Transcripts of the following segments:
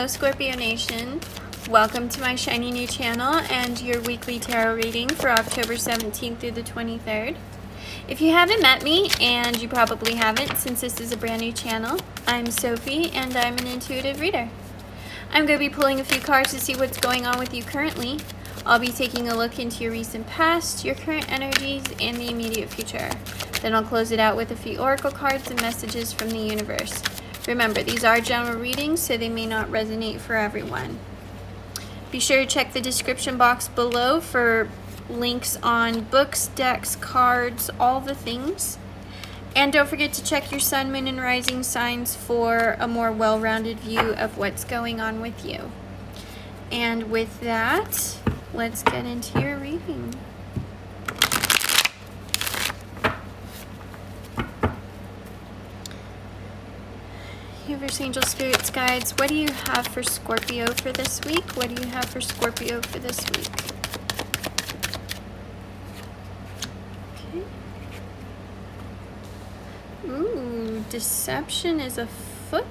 Hello Scorpio Nation, welcome to my shiny new channel and your weekly tarot reading for October 17th through the 23rd. If you haven't met me, and you probably haven't since this is a brand new channel, I'm Sophie and I'm an intuitive reader. I'm going to be pulling a few cards to see what's going on with you currently. I'll be taking a look into your recent past, your current energies, and the immediate future. Then I'll close it out with a few oracle cards and messages from the universe. Remember, these are general readings, so they may not resonate for everyone. Be sure to check the description box below for links on books, decks, cards, all the things. And don't forget to check your sun, moon, and rising signs for a more well-rounded view of what's going on with you. And with that, let's get into your reading. Universe, angel, spirits, guides, what do you have for Scorpio for this week? What do you have for Scorpio for this week? Okay. Ooh, deception is afoot.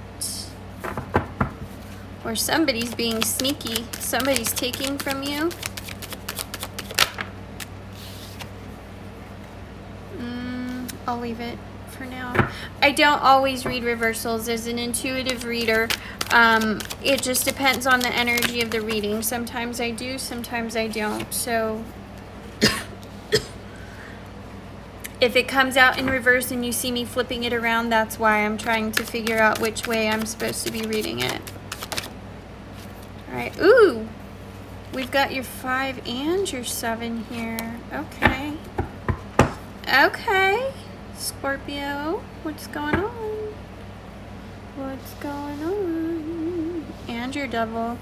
Or somebody's being sneaky. Somebody's taking from you. I'll leave it for now. I don't always read reversals as an intuitive reader. It just depends on the energy of the reading. Sometimes I do, sometimes I don't. So if it comes out in reverse and you see me flipping it around, that's why I'm trying to figure out which way I'm supposed to be reading it. All right. Ooh, we've got your 5 and your 7 here. Okay. Okay. Scorpio, what's going on? What's going on? And your devil.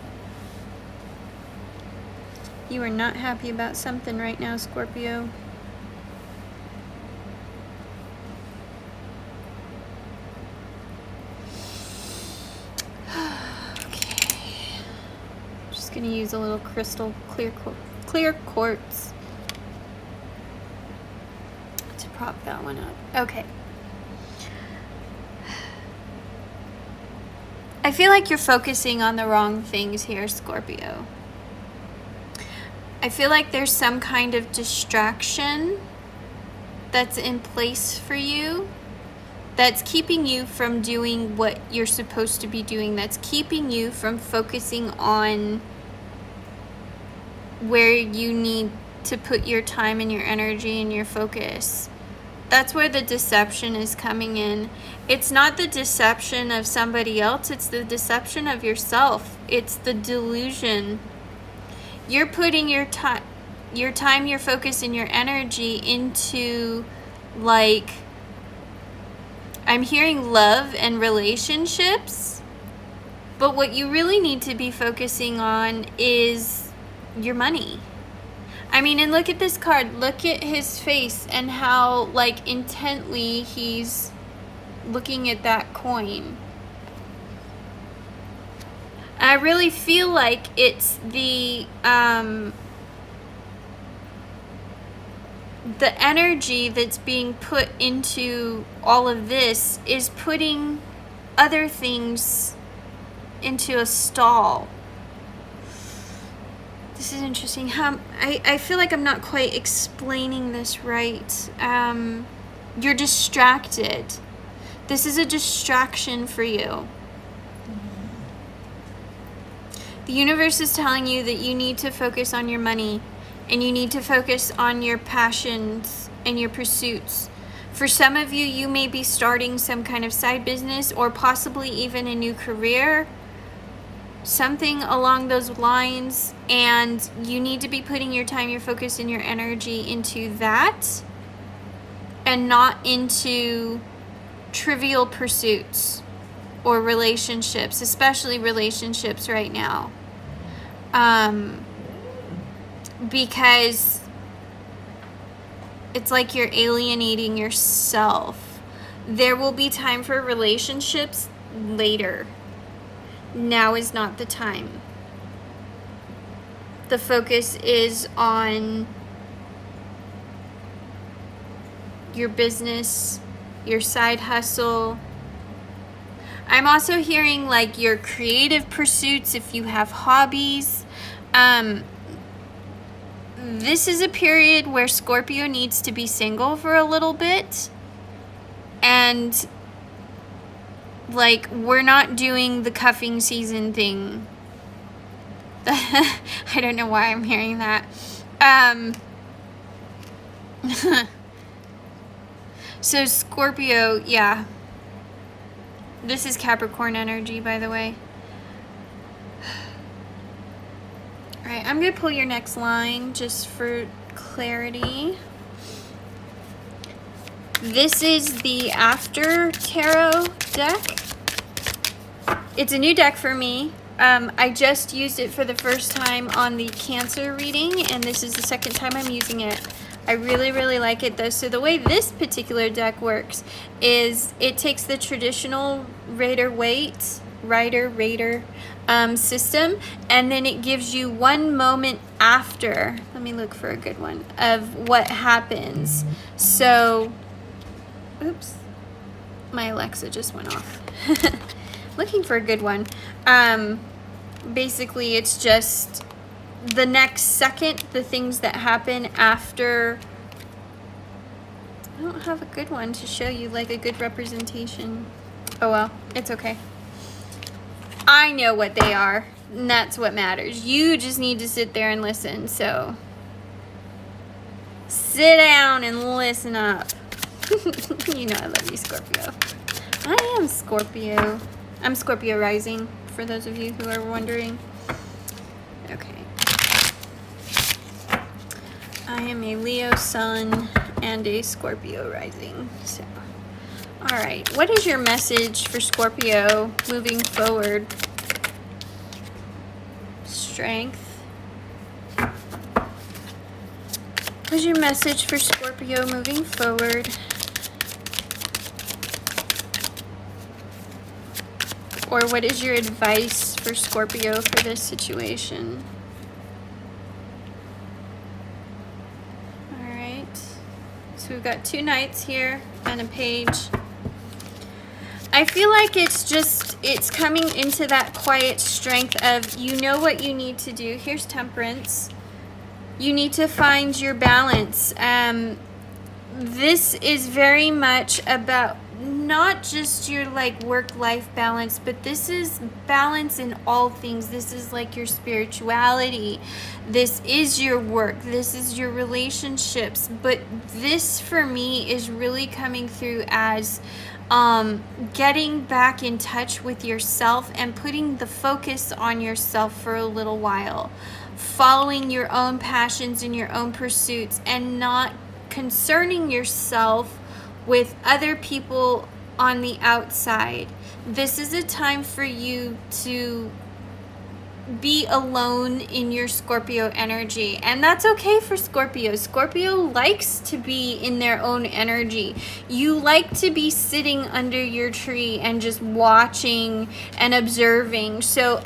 You are not happy about something right now, Scorpio. Okay. I'm just going to use a little crystal clear quartz. Prop that one up. Okay. I feel like you're focusing on the wrong things here, Scorpio. I feel like there's some kind of distraction that's in place for you that's keeping you from doing what you're supposed to be doing, that's keeping you from focusing on where you need to put your time and your energy and your focus. That's where the deception is coming in. It's not the deception of somebody else, it's the deception of yourself. It's the delusion. You're putting your time, your focus, and your energy into, like, I'm hearing love and relationships, but what you really need to be focusing on is your money. I mean, and look at this card. Look at his face and how, like, intently he's looking at that coin. I really feel like it's the energy that's being put into all of this is putting other things into a stall. This is interesting. I feel like I'm not quite explaining this right. You're distracted. This is a distraction for you. The universe is telling you that you need to focus on your money and you need to focus on your passions and your pursuits. For some of you, you may be starting some kind of side business or possibly even a new career. Something along those lines, and you need to be putting your time, your focus, and your energy into that and not into trivial pursuits or relationships, especially relationships right now, because it's like you're alienating yourself. There will be time for relationships later. Now is not the time. The focus is on your business, your side hustle. I'm also hearing like your creative pursuits, if you have hobbies. This is a period where Scorpio needs to be single for a little bit. And like, we're not doing the cuffing season thing. I don't know why I'm hearing that. So Scorpio, yeah. This is Capricorn energy, by the way. All right, I'm going to pull your next line just for clarity. This is the After Tarot deck. It's a new deck for me. I just used it for the first time on the Cancer reading, and this is the second time I'm using it. I really, really like it though. So the way this particular deck works is it takes the traditional Rider-Waite system, and then it gives you one moment after, let me look for a good one, of what happens. So, oops, my Alexa just went off. Looking for a good one. Basically, it's just the next second, the things that happen after. I don't have a good one to show you, like a good representation. Oh well, it's okay. I know what they are, and that's what matters. You just need to sit there and listen, so sit down and listen up. You know I love you, Scorpio. I am Scorpio. I'm Scorpio rising, for those of you who are wondering. Okay. I am a Leo sun and a Scorpio rising. So, all right. What is your message for Scorpio moving forward? Strength. What's your message for Scorpio moving forward? Or what is your advice for Scorpio for this situation? All right. So we've got 2 knights here and a page. I feel like it's coming into that quiet strength of, you know what you need to do. Here's Temperance. You need to find your balance. This is very much about not just your like work-life balance, but this is balance in all things. This is like your spirituality. This is your work. This is your relationships. But this for me is really coming through as getting back in touch with yourself and putting the focus on yourself for a little while, following your own passions and your own pursuits, and not concerning yourself with other people on the outside. This is a time for you to be alone in your Scorpio energy, and that's okay for Scorpio. Scorpio likes to be in their own energy. You like to be sitting under your tree and just watching and observing. So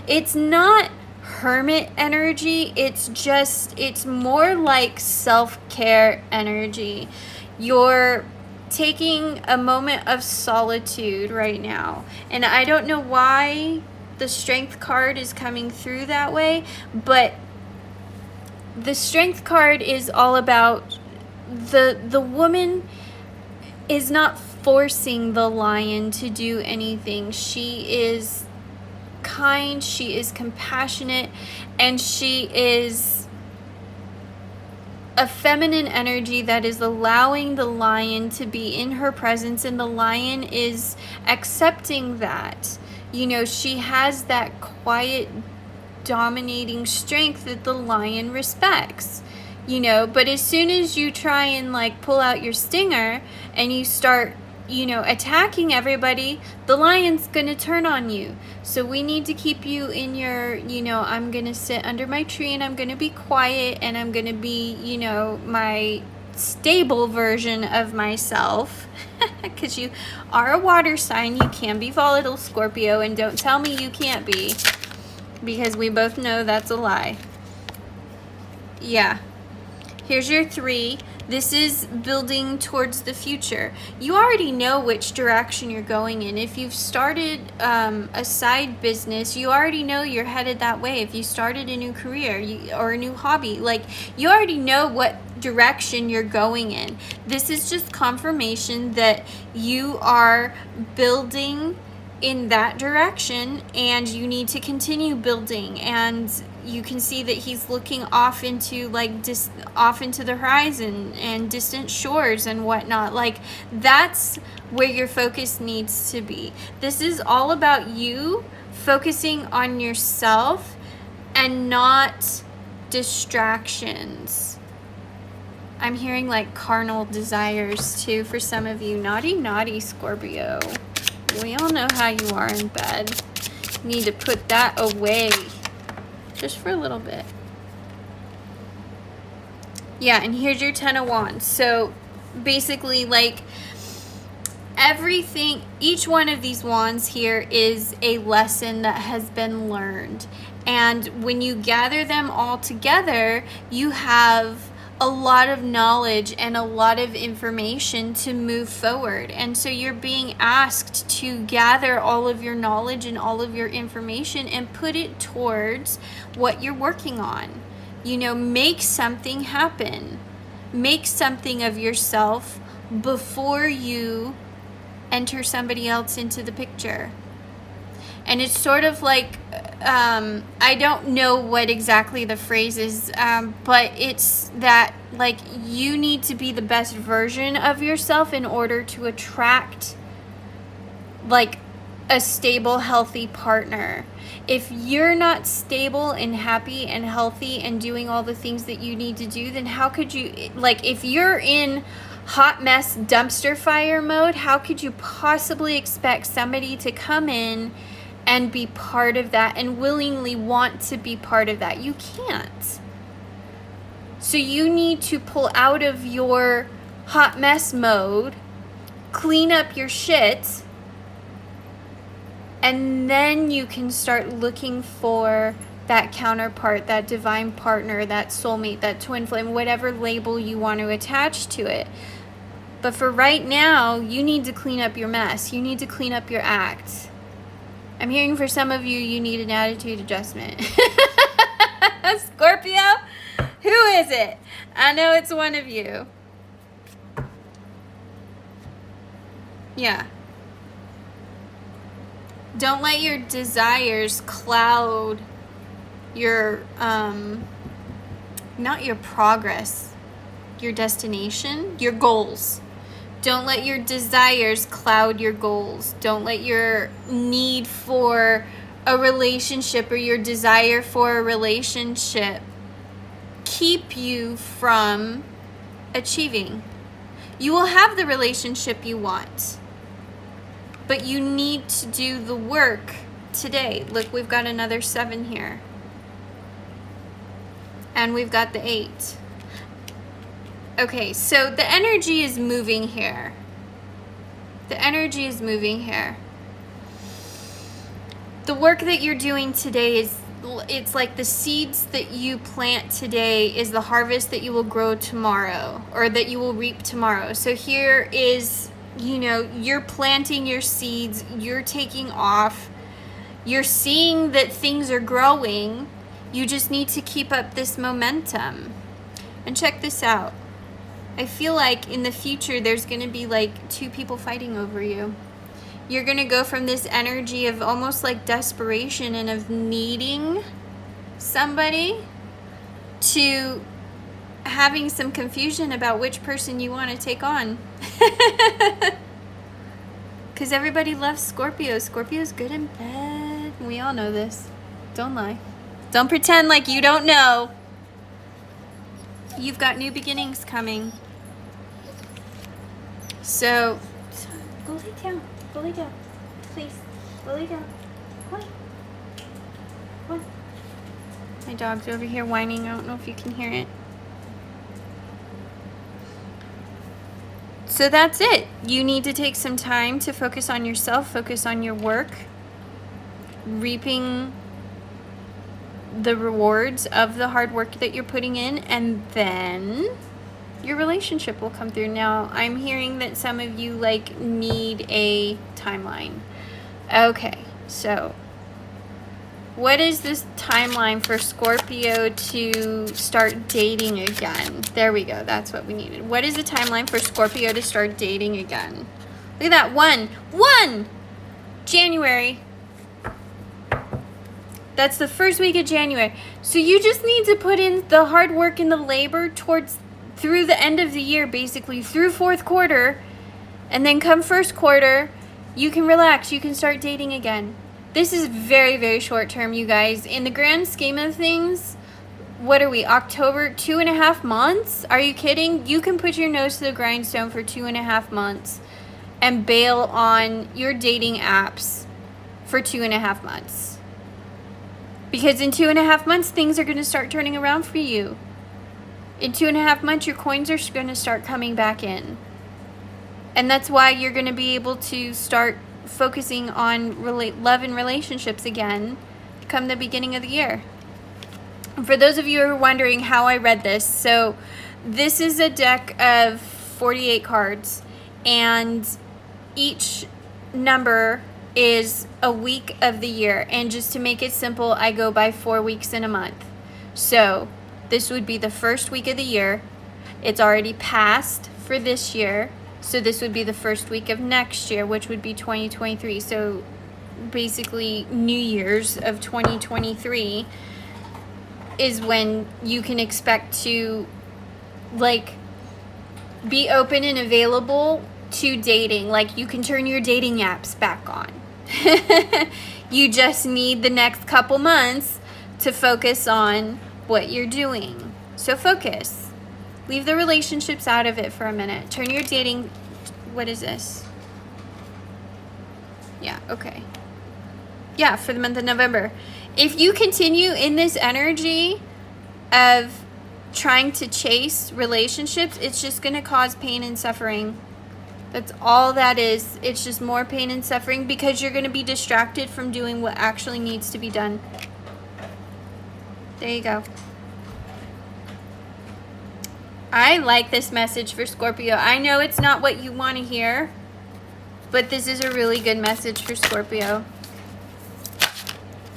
it's not hermit energy, it's more like self-care energy. You're taking a moment of solitude right now, and I don't know why the Strength card is coming through that way, but the Strength card is all about the woman is not forcing the lion to do anything. She is kind, she is compassionate, and she is a feminine energy that is allowing the lion to be in her presence, and the lion is accepting that. You know, she has that quiet, dominating strength that the lion respects, you know. But as soon as you try and like pull out your stinger and you start, you know, attacking everybody, the lion's gonna turn on you. So we need to keep you in your, you know, I'm gonna sit under my tree and I'm gonna be quiet and I'm gonna be, you know, my stable version of myself. Because you are a water sign, you can be volatile, Scorpio, and don't tell me you can't be, because we both know that's a lie. Yeah. Here's your 3. This is building towards the future. You already know which direction you're going in. If you've started a side business, you already know you're headed that way. If you started a new career or a new hobby, like, you already know what direction you're going in. This is just confirmation that you are building in that direction, and you need to continue building. And you can see that he's looking off into off into the horizon and distant shores and whatnot. Like, that's where your focus needs to be. This is all about you focusing on yourself and not distractions. I'm hearing like carnal desires too for some of you. Naughty, naughty Scorpio. We all know how you are in bed. You need to put that away. Just for a little bit. Yeah, and here's your 10 of Wands. So basically, like, everything, each one of these wands here is a lesson that has been learned. And when you gather them all together, you have a lot of knowledge and a lot of information to move forward. And so you're being asked to gather all of your knowledge and all of your information and put it towards what you're working on. You know, make something happen. Make something of yourself before you enter somebody else into the picture. And it's sort of like, I don't know what exactly the phrase is, but it's that, like, you need to be the best version of yourself in order to attract, like, a stable, healthy partner. If you're not stable and happy and healthy and doing all the things that you need to do, then how could you, like, if you're in hot mess dumpster fire mode, how could you possibly expect somebody to come in and be part of that and willingly want to be part of that? You can't. So you need to pull out of your hot mess mode, clean up your shit, and then you can start looking for that counterpart, that divine partner, that soulmate, that twin flame, whatever label you want to attach to it. But for right now, you need to clean up your mess. You need to clean up your act. I'm hearing for some of you, you need an attitude adjustment. Scorpio, who is it? I know it's one of you. Yeah. Don't let your desires cloud your, not your progress, your destination, your goals. Don't let your desires cloud your goals. Don't let your need for a relationship or your desire for a relationship keep you from achieving. You will have the relationship you want, but you need to do the work today. Look, we've got another 7 here. And we've got the 8. Okay, so the energy is moving here. The energy is moving here. The work that you're doing today is, it's like the seeds that you plant today is the harvest that you will grow tomorrow, or that you will reap tomorrow. So here is, you know, you're planting your seeds, you're taking off, you're seeing that things are growing. You just need to keep up this momentum. And check this out. I feel like in the future there's going to be like 2 people fighting over you. You're going to go from this energy of almost like desperation and of needing somebody to having some confusion about which person you want to take on. Because everybody loves Scorpio. Scorpio's good in bed. We all know this. Don't lie. Don't pretend like you don't know. You've got new beginnings coming. So, go lay down. Go lay down. Please. Go lay down. Come on. Come on. My dog's over here whining. I don't know if you can hear it. So that's it. You need to take some time to focus on yourself, focus on your work, reaping the rewards of the hard work that you're putting in, and then your relationship will come through. Now, I'm hearing that some of you like need a timeline. Okay, so what is this timeline for Scorpio to start dating again? There we go. That's what we needed. What is the timeline for Scorpio to start dating again? Look at that. One! January. That's the first week of January. So you just need to put in the hard work and the labor through the end of the year, basically, through fourth quarter. And then come first quarter, you can relax. You can start dating again. This is very, very short term, you guys. In the grand scheme of things, what are we, October, 2.5 months? Are you kidding? You can put your nose to the grindstone for 2.5 months and bail on your dating apps for 2.5 months. Because in 2.5 months, things are going to start turning around for you. In 2.5 months, your coins are going to start coming back in. And that's why you're going to be able to start focusing on love and relationships again come the beginning of the year. And for those of you who are wondering how I read this, so this is a deck of 48 cards, and each number is a week of the year. And just to make it simple, I go by 4 weeks in a month. So this would be the first week of the year. It's already passed for this year. So this would be the first week of next year, which would be 2023. So basically New Year's of 2023 is when you can expect to like be open and available to dating. Like you can turn your dating apps back on. You just need the next couple months to focus on what you're doing. So focus. Leave the relationships out of it for a minute. Turn your dating... What is this? Yeah, okay. Yeah, for the month of November. If you continue in this energy of trying to chase relationships, it's just going to cause pain and suffering. That's all that is. It's just more pain and suffering because you're going to be distracted from doing what actually needs to be done. There you go. I like this message for Scorpio. I know it's not what you want to hear, but this is a really good message for Scorpio.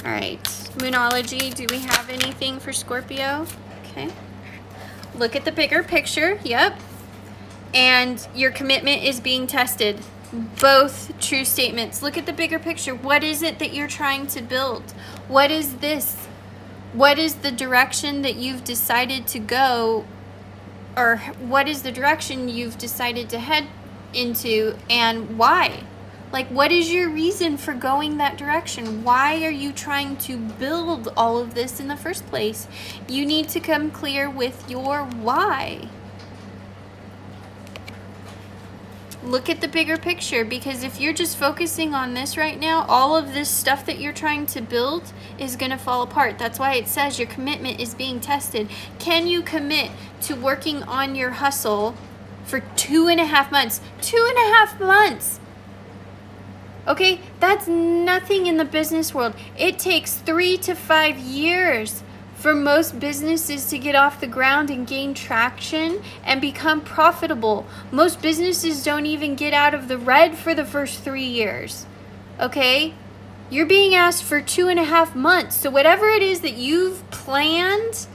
All right. Moonology, do we have anything for Scorpio? Okay. Look at the bigger picture. Yep. And your commitment is being tested. Both true statements. Look at the bigger picture. What is it that you're trying to build? What is this? What is the direction that you've decided to go? Or what is the direction you've decided to head into, and why? Like, what is your reason for going that direction? Why are you trying to build all of this in the first place? You need to come clear with your why. Look at the bigger picture, because if you're just focusing on this right now, all of this stuff that you're trying to build is going to fall apart. That's why it says your commitment is being tested. Can you commit to working on your hustle for 2.5 months? 2.5 months! Okay, that's nothing in the business world. It takes 3 to 5 years for most businesses to get off the ground and gain traction and become profitable. Most businesses don't even get out of the red for the first 3 years. Okay? You're being asked for 2.5 months. So whatever it is that you've planned,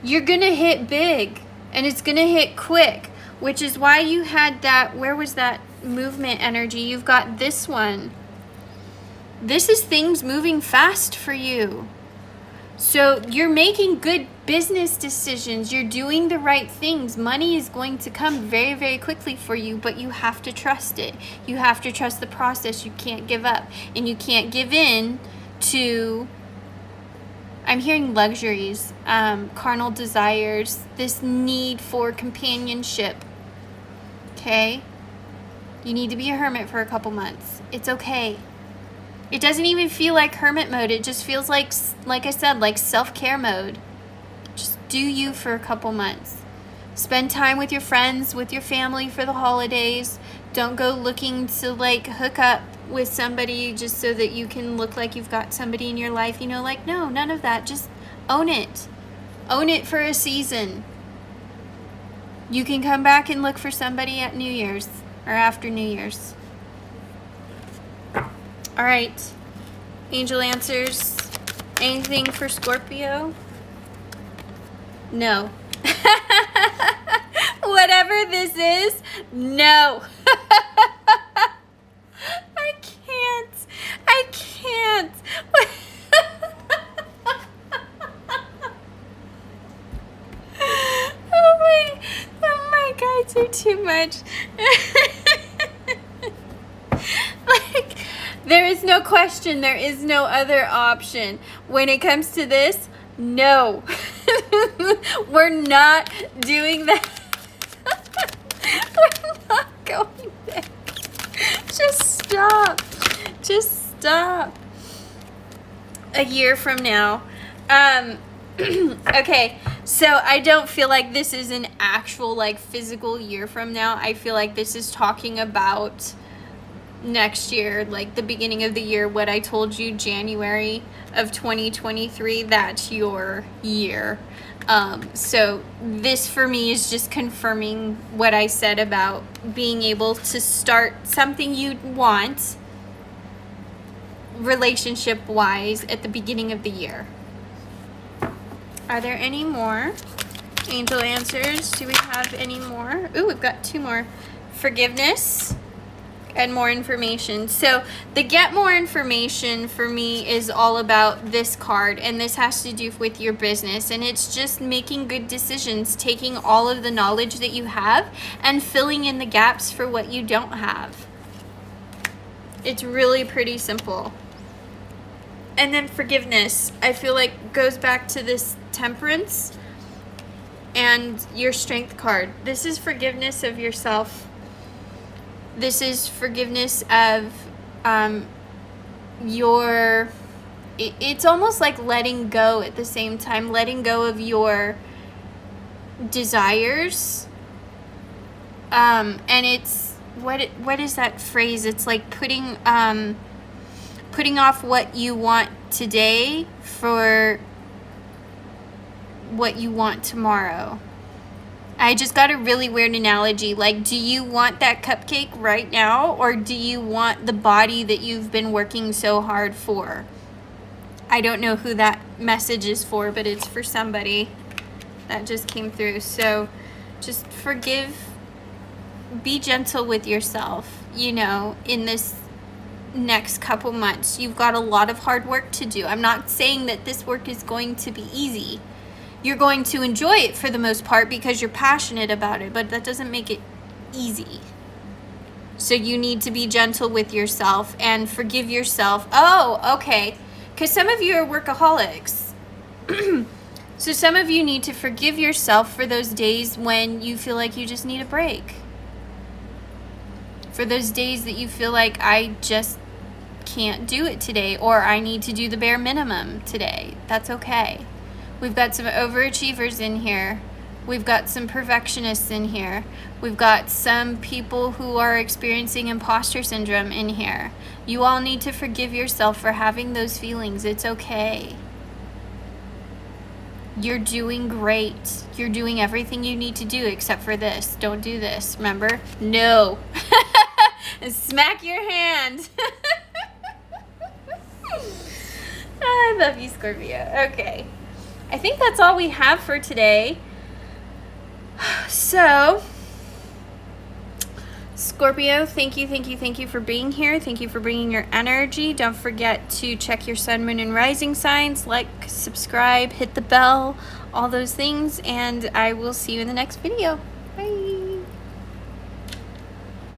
you're going to hit big. And it's going to hit quick. Which is why you had that, where was that movement energy? You've got this one. This is things moving fast for you. So you're making good business decisions. You're doing the right things. Money is going to come very, very quickly for you, but you have to trust it. You have to trust the process. You can't give up. And you can't give in to, I'm hearing luxuries, carnal desires, this need for companionship. Okay? You need to be a hermit for a couple months. It's okay. It doesn't even feel like hermit mode. It just feels like I said, like self-care mode. Just do you for a couple months. Spend time with your friends, with your family for the holidays. Don't go looking to like hook up with somebody just so that you can look like you've got somebody in your life. You know, like, no, none of that. Just own it. Own it for a season. You can come back and look for somebody at New Year's or after New Year's. All right. Angel answers. Anything for Scorpio? No. Whatever this is, no. I can't. I can't. Oh my guides are too much. Like, there is no question. There is no other option. When it comes to this, no. We're not doing that. We're not going there. Just stop. Just stop. A year from now. Okay, so I don't feel like this is an actual, like, physical year from now. I feel like this is talking about next year, like the beginning of the year, what I told you, January of 2023, that's your year. So this for me is just confirming what I said about being able to start something you want relationship wise at the beginning of the year. Are there any more angel answers? Do we have any more? Ooh, we've got two more. Forgiveness and more information. So the get more information for me is all about this card, and this has to do with your business, and it's just making good decisions, taking all of the knowledge that you have and filling in the gaps for what you don't have. It's really pretty simple. And then forgiveness, I feel like goes back to this temperance and your strength card. This is forgiveness of yourself. This is forgiveness of it's almost like letting go at the same time, letting go of your desires. And it's, what is that phrase? It's like putting off what you want today for what you want tomorrow. I just got a really weird analogy. Like, do you want that cupcake right now, or do you want the body that you've been working so hard for? I don't know who that message is for, but it's for somebody that just came through. So just forgive, be gentle with yourself, you know, in this next couple months. You've got a lot of hard work to do. I'm not saying that this work is going to be easy. You're going to enjoy it for the most part because you're passionate about it, but that doesn't make it easy. So you need to be gentle with yourself and forgive yourself. Oh, okay. Because some of you are workaholics. So some of you need to forgive yourself for those days when you feel like you just need a break. For those days that you feel like, I just can't do it today, or I need to do the bare minimum today. That's okay. We've got some overachievers in here. We've got some perfectionists in here. We've got some people who are experiencing imposter syndrome in here. You all need to forgive yourself for having those feelings. It's okay. You're doing great. You're doing everything you need to do except for this. Don't do this. Remember? No. And smack your hand. I love you, Scorpio. Okay. I think that's all we have for today. So, Scorpio, thank you for being here. Thank you for bringing your energy. Don't forget to check your sun, moon, and rising signs. Like, subscribe, hit the bell, all those things. And I will see you in the next video. Bye.